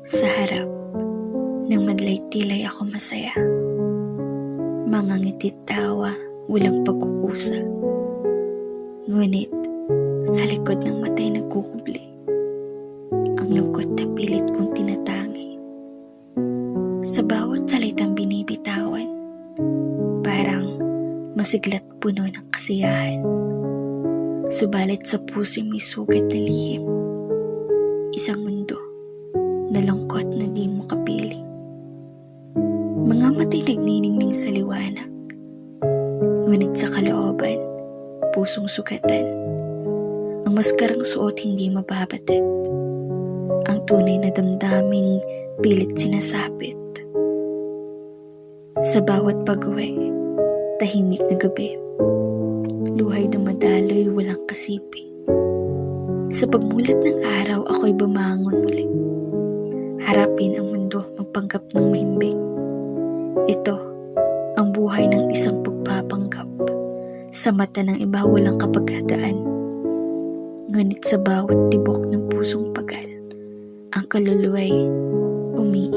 Sa harap ng madlay tilay ako masaya. Mga ngiti't tawa, walang pagkukusa. Ngunit sa likod ng mata'y nagkukubli ang lungkot na pilit kong tinatangi. Sa bawat salitang binibitawan, parang masiglat puno ng kasiyahan. Subalit sa puso'y may sugat na lihim, isang mundo na lungkot na di mo kapiling. Mga mata'y nagniningning sa liwanag, ngunit sa kalooban, pusong sugatan. Ang maskarang suot hindi mababatid, ang tunay na damdaming pilit sinasapit. Sa bawat pag-uwi, tahimik na gabi, luhay dumadaloy walang kasiping. Sa pagmulat ng araw, ako'y bumangon muli. Harapin ang mundo, magpanggap ng mahimbing. Ito ang buhay ng isang pagpapanggap. Sa mata ng iba walang kapaghataan. Ngunit sa bawat tibok ng pusong pagal, ang kaluluwa'y umiiyak.